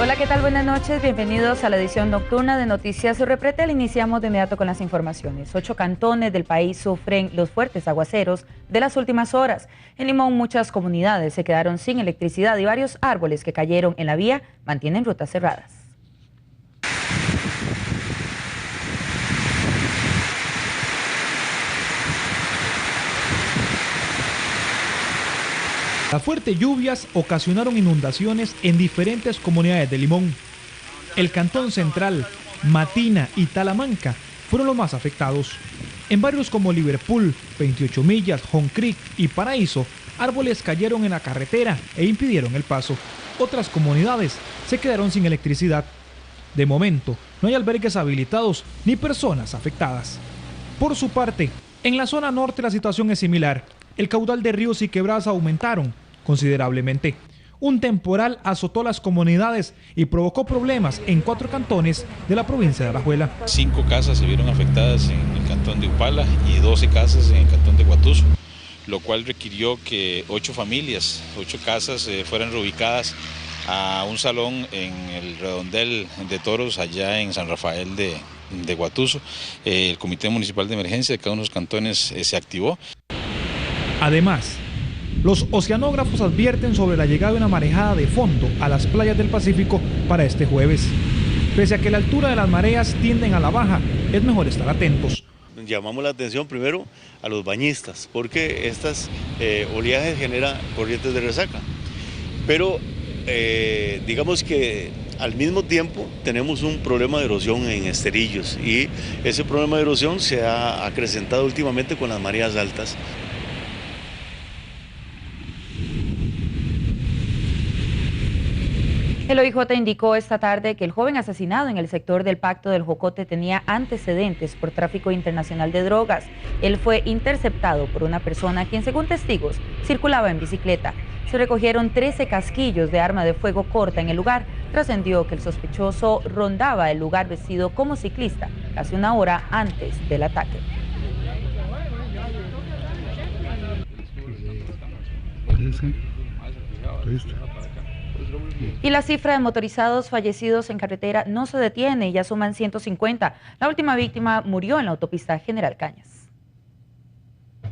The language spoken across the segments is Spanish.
Hola, ¿qué tal? Buenas noches, bienvenidos a la edición nocturna de Noticias Repretel. Iniciamos de inmediato con las informaciones. 8 cantones del país sufren los fuertes aguaceros de las últimas horas. En Limón muchas comunidades se quedaron sin electricidad y varios árboles que cayeron en la vía mantienen rutas cerradas. Las fuertes lluvias ocasionaron inundaciones en diferentes comunidades de Limón. El Cantón Central, Matina y Talamanca fueron los más afectados. En barrios como Liverpool, 28 Millas, Home Creek y Paraíso, árboles cayeron en la carretera e impidieron el paso. Otras comunidades se quedaron sin electricidad. De momento, no hay albergues habilitados ni personas afectadas. Por su parte, en la zona norte la situación es similar. El caudal de ríos y quebradas aumentaron considerablemente. Un temporal azotó las comunidades y provocó problemas en 4 cantones de la provincia de Alajuela. 5 casas se vieron afectadas en el cantón de Upala y 12 casas en el cantón de Guatuso, lo cual requirió que 8 familias, 8 casas fueran reubicadas a un salón en el redondel de toros allá en San Rafael de Guatuso. El Comité Municipal de Emergencia de cada uno de los cantones se activó. Además, los oceanógrafos advierten sobre la llegada de una marejada de fondo a las playas del Pacífico para este jueves. Pese a que la altura de las mareas tienden a la baja, es mejor estar atentos. Llamamos la atención primero a los bañistas, porque estas oleajes generan corrientes de resaca. Pero digamos que al mismo tiempo tenemos un problema de erosión en Esterillos y ese problema de erosión se ha acrecentado últimamente con las mareas altas. El OIJ indicó esta tarde que el joven asesinado en el sector del Pacto del Jocote tenía antecedentes por tráfico internacional de drogas. Él fue interceptado por una persona quien, según testigos, circulaba en bicicleta. Se recogieron 13 casquillos de arma de fuego corta en el lugar. Trascendió que el sospechoso rondaba el lugar vestido como ciclista casi una hora antes del ataque. Y la cifra de motorizados fallecidos en carretera no se detiene, ya suman 150. La última víctima murió en la autopista General Cañas.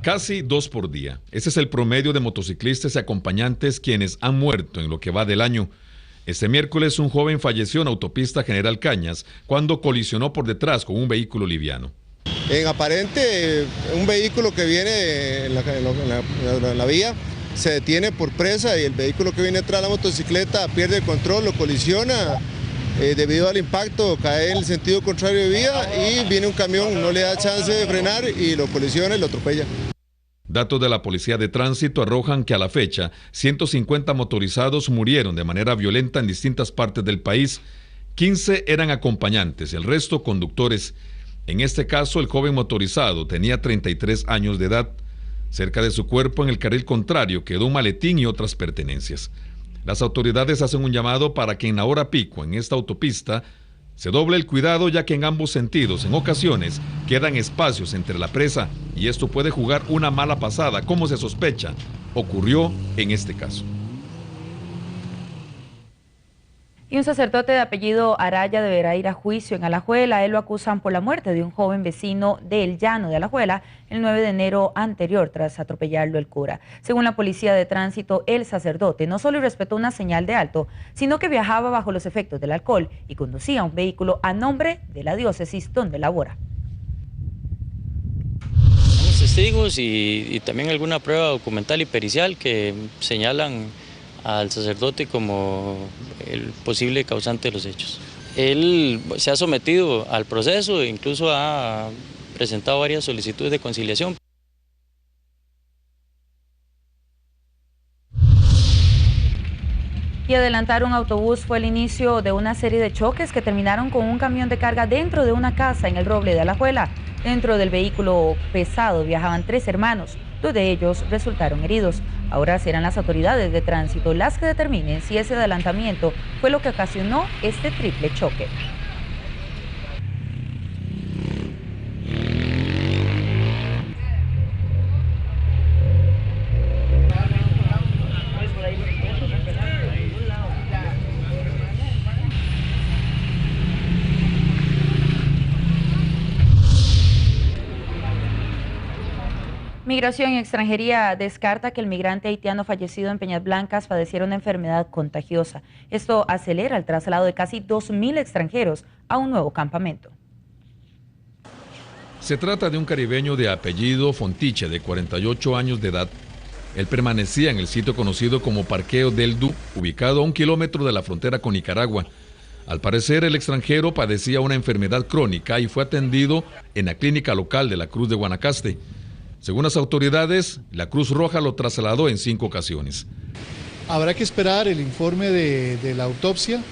Casi 2 por día. Ese es el promedio de motociclistas y acompañantes quienes han muerto en lo que va del año. Este miércoles un joven falleció en la autopista General Cañas cuando colisionó por detrás con un vehículo liviano. En aparente, un vehículo que viene en la vía se detiene por presa y el vehículo que viene detrás de la motocicleta pierde el control, lo colisiona, debido al impacto cae en el sentido contrario de vía y viene un camión, no le da chance de frenar y lo colisiona y lo atropella. Datos de la Policía de Tránsito arrojan que a la fecha 150 motorizados murieron de manera violenta en distintas partes del país. 15 eran acompañantes, el resto conductores. En este caso el joven motorizado tenía 33 años de edad. Cerca de su cuerpo, en el carril contrario, quedó un maletín y otras pertenencias. Las autoridades hacen un llamado para que en la hora pico en esta autopista se doble el cuidado, ya que en ambos sentidos, en ocasiones, quedan espacios entre la presa y esto puede jugar una mala pasada, como se sospecha ocurrió en este caso. Y un sacerdote de apellido Araya deberá ir a juicio en Alajuela. Él lo acusan por la muerte de un joven vecino de El Llano de Alajuela el 9 de enero anterior tras atropellarlo el cura. Según la policía de tránsito, el sacerdote no solo irrespetó una señal de alto, sino que viajaba bajo los efectos del alcohol y conducía un vehículo a nombre de la diócesis donde labora. Tenemos testigos y también alguna prueba documental y pericial que señalan al sacerdote como el posible causante de los hechos. Él se ha sometido al proceso e incluso ha presentado varias solicitudes de conciliación. Y adelantar un autobús fue el inicio de una serie de choques que terminaron con un camión de carga dentro de una casa en el Roble de Alajuela. Dentro del vehículo pesado viajaban 3 hermanos, 2 de ellos resultaron heridos. Ahora serán las autoridades de tránsito las que determinen si ese adelantamiento fue lo que ocasionó este triple choque. Migración y Extranjería descarta que el migrante haitiano fallecido en Peñas Blancas padeciera una enfermedad contagiosa. Esto acelera el traslado de casi 2.000 extranjeros a un nuevo campamento. Se trata de un caribeño de apellido Fontiche, de 48 años de edad. Él permanecía en el sitio conocido como Parqueo del Du, ubicado a 1 kilómetro de la frontera con Nicaragua. Al parecer, el extranjero padecía una enfermedad crónica y fue atendido en la clínica local de la Cruz de Guanacaste. Según las autoridades, la Cruz Roja lo trasladó en 5 ocasiones. Habrá que esperar el informe de la autopsia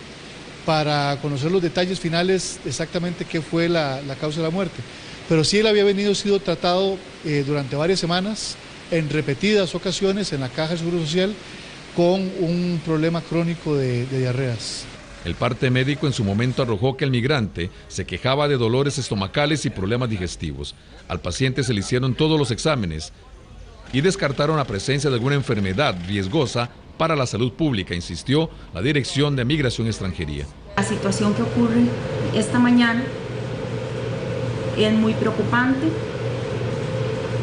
para conocer los detalles finales, exactamente qué fue la causa de la muerte. Pero sí él había sido tratado durante varias semanas, en repetidas ocasiones, en la Caja de Seguro Social, con un problema crónico de diarreas. El parte médico en su momento arrojó que el migrante se quejaba de dolores estomacales y problemas digestivos. Al paciente se le hicieron todos los exámenes y descartaron la presencia de alguna enfermedad riesgosa para la salud pública, insistió la Dirección de Migración y Extranjería. La situación que ocurre esta mañana es muy preocupante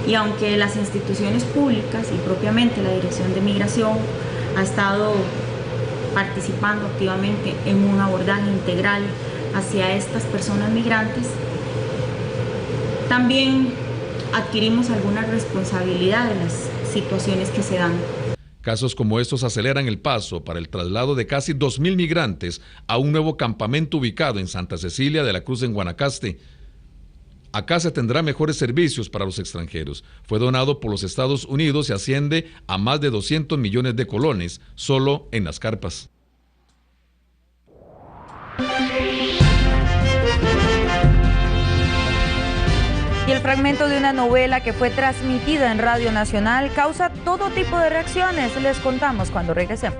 y aunque las instituciones públicas y propiamente la Dirección de Migración ha estado participando activamente en un abordaje integral hacia estas personas migrantes, también adquirimos alguna responsabilidad en las situaciones que se dan. Casos como estos aceleran el paso para el traslado de casi 2.000 migrantes a un nuevo campamento ubicado en Santa Cecilia de la Cruz en Guanacaste. Acá se tendrá mejores servicios para los extranjeros. Fue donado por los Estados Unidos y asciende a más de 200 millones de colones solo en las carpas. Y el fragmento de una novela que fue transmitida en Radio Nacional causa todo tipo de reacciones. Les contamos cuando regresemos.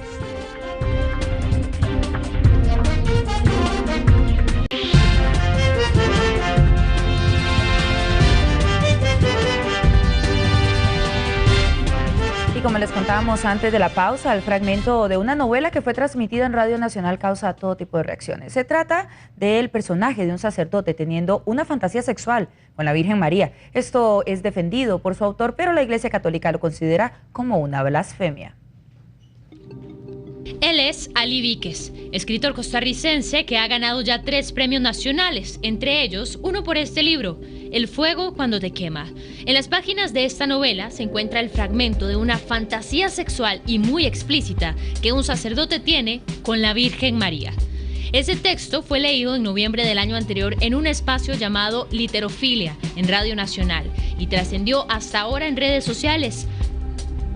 Y como les contábamos antes de la pausa, el fragmento de una novela que fue transmitida en Radio Nacional causa todo tipo de reacciones. Se trata del personaje de un sacerdote teniendo una fantasía sexual con la Virgen María. Esto es defendido por su autor, pero la Iglesia Católica lo considera como una blasfemia. Él es Ali Víquez, escritor costarricense que ha ganado ya 3 premios nacionales, entre ellos uno por este libro, El fuego cuando te quema. En las páginas de esta novela se encuentra el fragmento de una fantasía sexual y muy explícita que un sacerdote tiene con la Virgen María. Ese texto fue leído en noviembre del año anterior en un espacio llamado Literofilia en Radio Nacional y trascendió hasta ahora en redes sociales.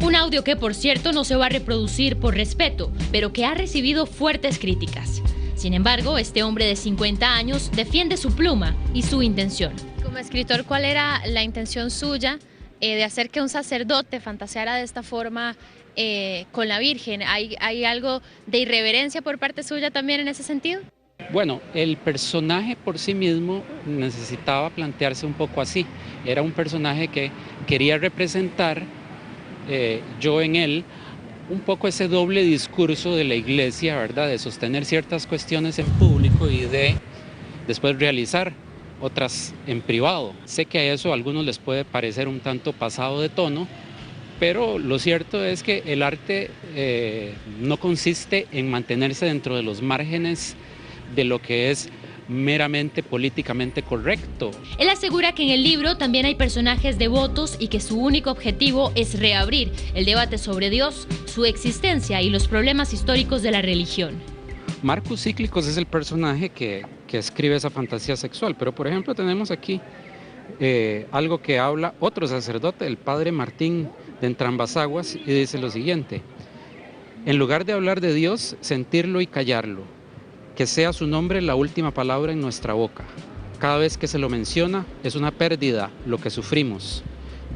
Un audio que, por cierto, no se va a reproducir por respeto, pero que ha recibido fuertes críticas. Sin embargo, este hombre de 50 años defiende su pluma y su intención. Como escritor, ¿cuál era la intención suya de hacer que un sacerdote fantaseara de esta forma con la Virgen? ¿Hay algo de irreverencia por parte suya también en ese sentido? Bueno, el personaje por sí mismo necesitaba plantearse un poco así. Era un personaje que quería representar yo en él un poco ese doble discurso de la Iglesia, ¿verdad? De sostener ciertas cuestiones en público y de después realizar otras en privado. Sé que a eso a algunos les puede parecer un tanto pasado de tono, pero lo cierto es que el arte no consiste en mantenerse dentro de los márgenes de lo que es meramente políticamente correcto. Él asegura que en el libro también hay personajes devotos y que su único objetivo es reabrir el debate sobre Dios, su existencia y los problemas históricos de la religión. Marcus Cíclicos es el personaje que escribe esa fantasía sexual, pero por ejemplo tenemos aquí algo que habla otro sacerdote, el padre Martín de Entrambasaguas, y dice lo siguiente: en lugar de hablar de Dios, sentirlo y callarlo. Que sea su nombre la última palabra en nuestra boca. Cada vez que se lo menciona es una pérdida lo que sufrimos.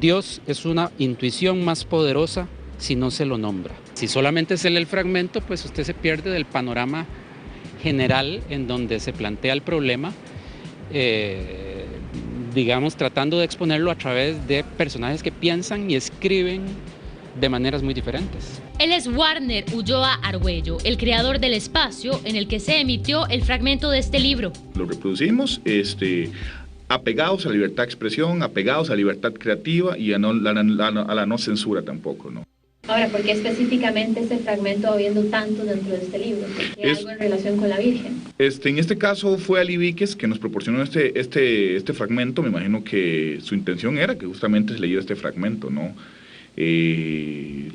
Dios es una intuición más poderosa si no se lo nombra. Si solamente se lee el fragmento, pues usted se pierde del panorama general en donde se plantea el problema, digamos, tratando de exponerlo a través de personajes que piensan y escriben de maneras muy diferentes. Él es Warner Ulloa Argüello, el creador del espacio en el que se emitió el fragmento de este libro. Lo reproducimos, apegados a la libertad de expresión, apegados a la libertad creativa y a la no censura tampoco, ¿no? Ahora, ¿por qué específicamente este fragmento habiendo tanto dentro de este libro? ¿Por qué algo en relación con la Virgen? En este caso fue Ali Víquez que nos proporcionó este fragmento. Me imagino que su intención era que justamente se leyera este fragmento, ¿no?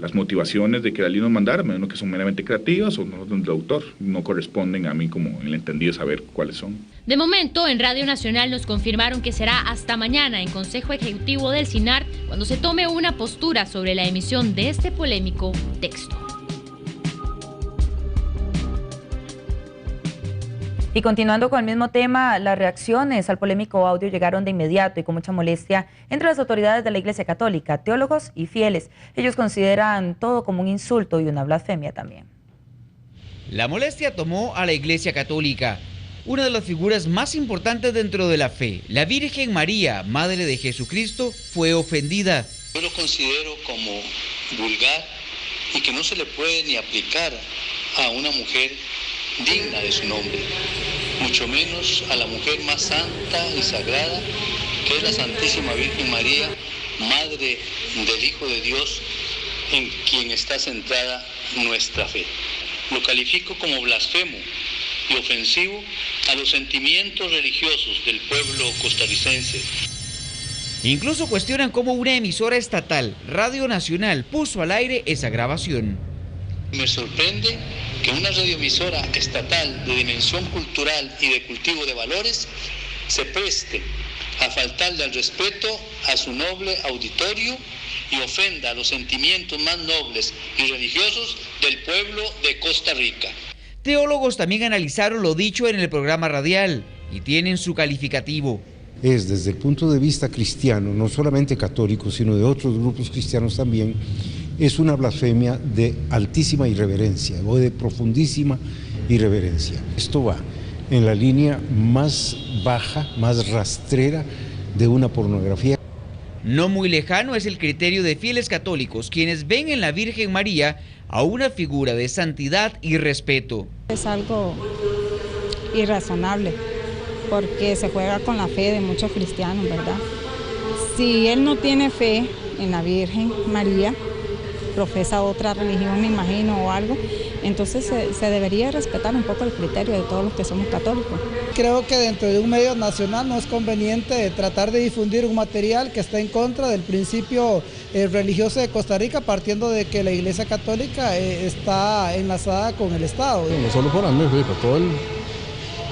Las motivaciones de que Ali nos mandara, me imagino que son meramente creativas o no del autor, no corresponden a mí como el entendido saber cuáles son. De momento, en Radio Nacional nos confirmaron que será hasta mañana en Consejo Ejecutivo del SINAR cuando se tome una postura sobre la emisión de este polémico texto. Y continuando con el mismo tema, las reacciones al polémico audio llegaron de inmediato y con mucha molestia entre las autoridades de la Iglesia Católica, teólogos y fieles. Ellos consideran todo como un insulto y una blasfemia también. La molestia tomó a la Iglesia Católica, una de las figuras más importantes dentro de la fe. La Virgen María, Madre de Jesucristo, fue ofendida. Yo lo considero como vulgar y que no se le puede ni aplicar a una mujer digna de su nombre, mucho menos a la mujer más santa y sagrada, que es la Santísima Virgen María, Madre del Hijo de Dios, en quien está centrada nuestra fe. Lo califico como blasfemo y ofensivo a los sentimientos religiosos del pueblo costarricense. Incluso cuestionan cómo una emisora estatal, Radio Nacional, puso al aire esa grabación. Me sorprende que una radioemisora estatal de dimensión cultural y de cultivo de valores se preste a faltarle al respeto a su noble auditorio y ofenda a los sentimientos más nobles y religiosos del pueblo de Costa Rica. Teólogos también analizaron lo dicho en el programa radial y tienen su calificativo. Es desde el punto de vista cristiano, no solamente católico, sino de otros grupos cristianos también, es una blasfemia de altísima irreverencia o de profundísima irreverencia. Esto va en la línea más baja, más rastrera de una pornografía. No muy lejano es el criterio de fieles católicos, quienes ven en la Virgen María a una figura de santidad y respeto. Es algo irrazonable, porque se juega con la fe de muchos cristianos, ¿verdad? Si él no tiene fe en la Virgen María, profesa otra religión, me imagino, o algo, entonces se debería respetar un poco el criterio de todos los que somos católicos. Creo que dentro de un medio nacional no es conveniente tratar de difundir un material que está en contra del principio religioso de Costa Rica, partiendo de que la Iglesia Católica está enlazada con el Estado. No solo para mí,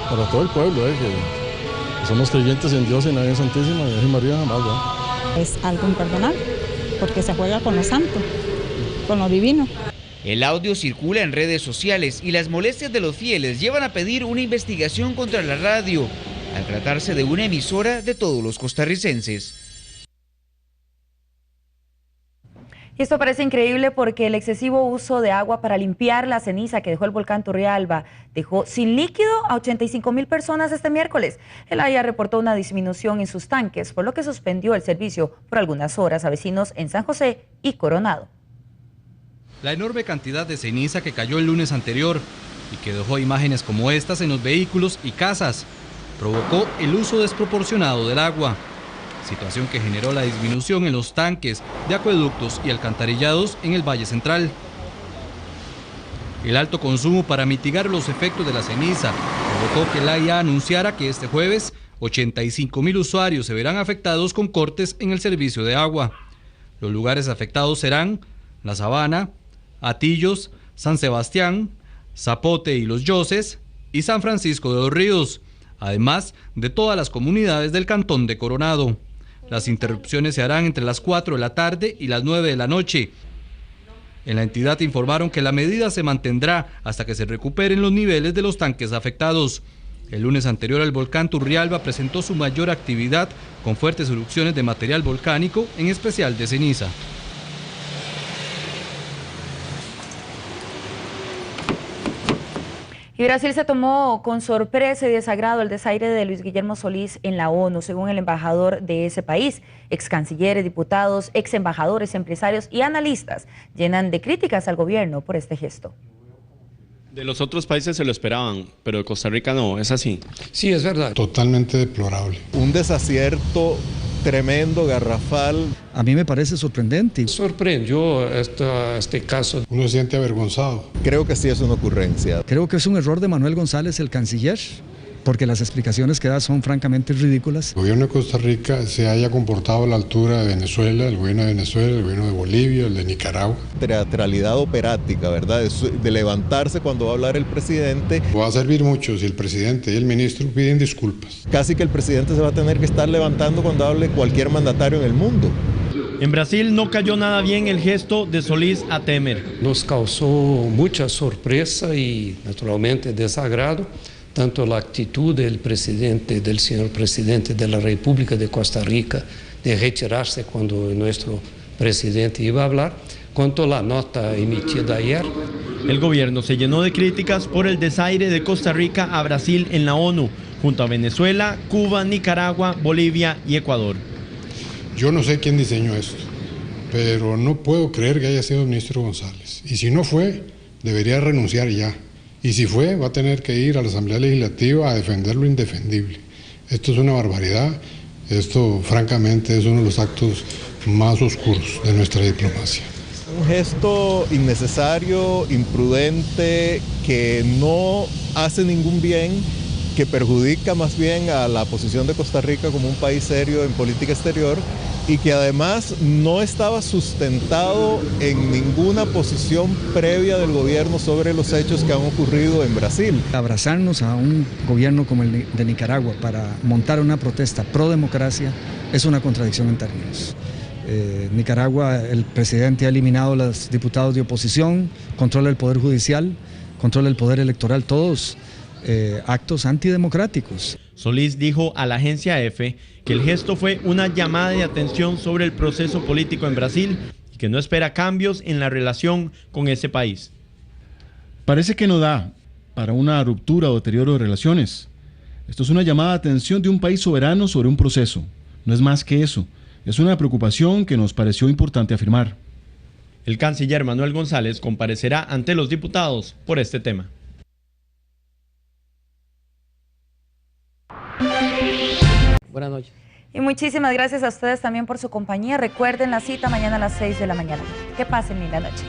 para todo el pueblo, que somos creyentes en Dios y en la Virgen Santísima y Virgen María, jamás, ¿verdad? Es algo imperdonable, porque se juega con lo santo, con lo divino. El audio circula en redes sociales y las molestias de los fieles llevan a pedir una investigación contra la radio, al tratarse de una emisora de todos los costarricenses. Y esto parece increíble porque el excesivo uso de agua para limpiar la ceniza que dejó el volcán Turrialba dejó sin líquido a 85,000 personas este miércoles. El AIA reportó una disminución en sus tanques, por lo que suspendió el servicio por algunas horas a vecinos en San José y Coronado. La enorme cantidad de ceniza que cayó el lunes anterior y que dejó imágenes como estas en los vehículos y casas provocó el uso desproporcionado del agua, situación que generó la disminución en los tanques de acueductos y alcantarillados en el Valle Central. El alto consumo para mitigar los efectos de la ceniza provocó que la AIA anunciara que este jueves 85,000 usuarios se verán afectados con cortes en el servicio de agua. Los lugares afectados serán La Sabana, Atillos, San Sebastián, Zapote y Los Yoses y San Francisco de los Ríos, además de todas las comunidades del cantón de Coronado. Las interrupciones se harán entre las 4 de la tarde y las 9 de la noche. En la entidad informaron que la medida se mantendrá hasta que se recuperen los niveles de los tanques afectados. El lunes anterior el volcán Turrialba presentó su mayor actividad con fuertes erupciones de material volcánico, en especial de ceniza. Y Brasil se tomó con sorpresa y desagrado el desaire de Luis Guillermo Solís en la ONU, según el embajador de ese país. Ex cancilleres, diputados, ex embajadores, empresarios y analistas llenan de críticas al gobierno por este gesto. De los otros países se lo esperaban, pero de Costa Rica no, ¿es así? Sí, es verdad. Totalmente deplorable. Un desacierto tremendo, garrafal. A mí me parece sorprendente. Sorprendió este caso. Uno se siente avergonzado. Creo que sí es una ocurrencia. Creo que es un error de Manuel González, el canciller, porque las explicaciones que da son francamente ridículas. El gobierno de Costa Rica se haya comportado a la altura de Venezuela, el gobierno de Venezuela, el gobierno de Bolivia, el de Nicaragua. Teatralidad operática, ¿verdad? De levantarse cuando va a hablar el presidente. Va a servir mucho si el presidente y el ministro piden disculpas. Casi que el presidente se va a tener que estar levantando cuando hable cualquier mandatario en el mundo. En Brasil no cayó nada bien el gesto de Solís a Temer. Nos causó mucha sorpresa y naturalmente desagrado. Tanto la actitud del señor presidente de la República de Costa Rica de retirarse cuando nuestro presidente iba a hablar, cuanto la nota emitida ayer. El gobierno se llenó de críticas por el desaire de Costa Rica a Brasil en la ONU, junto a Venezuela, Cuba, Nicaragua, Bolivia y Ecuador. Yo no sé quién diseñó esto, pero no puedo creer que haya sido el ministro González. Y si no fue, debería renunciar ya. Y si fue, va a tener que ir a la Asamblea Legislativa a defender lo indefendible. Esto es una barbaridad. Esto, francamente, es uno de los actos más oscuros de nuestra diplomacia. Un gesto innecesario, imprudente, que no hace ningún bien, que perjudica más bien a la posición de Costa Rica como un país serio en política exterior y que además no estaba sustentado en ninguna posición previa del gobierno sobre los hechos que han ocurrido en Brasil. Abrazarnos a un gobierno como el de Nicaragua para montar una protesta pro democracia es una contradicción en términos. Nicaragua, el presidente ha eliminado a los diputados de oposición, controla el poder judicial, controla el poder electoral, todos actos antidemocráticos. Solís dijo a la agencia EFE que el gesto fue una llamada de atención sobre el proceso político en Brasil y que no espera cambios en la relación con ese país. Parece que no da para una ruptura o deterioro de relaciones. Esto es una llamada de atención de un país soberano sobre un proceso. No es más que eso. Es una preocupación que nos pareció importante afirmar. El canciller Manuel González comparecerá ante los diputados por este tema. Buenas noches. Y muchísimas gracias a ustedes también por su compañía. Recuerden la cita mañana a las 6 de la mañana. Que pasen linda noche.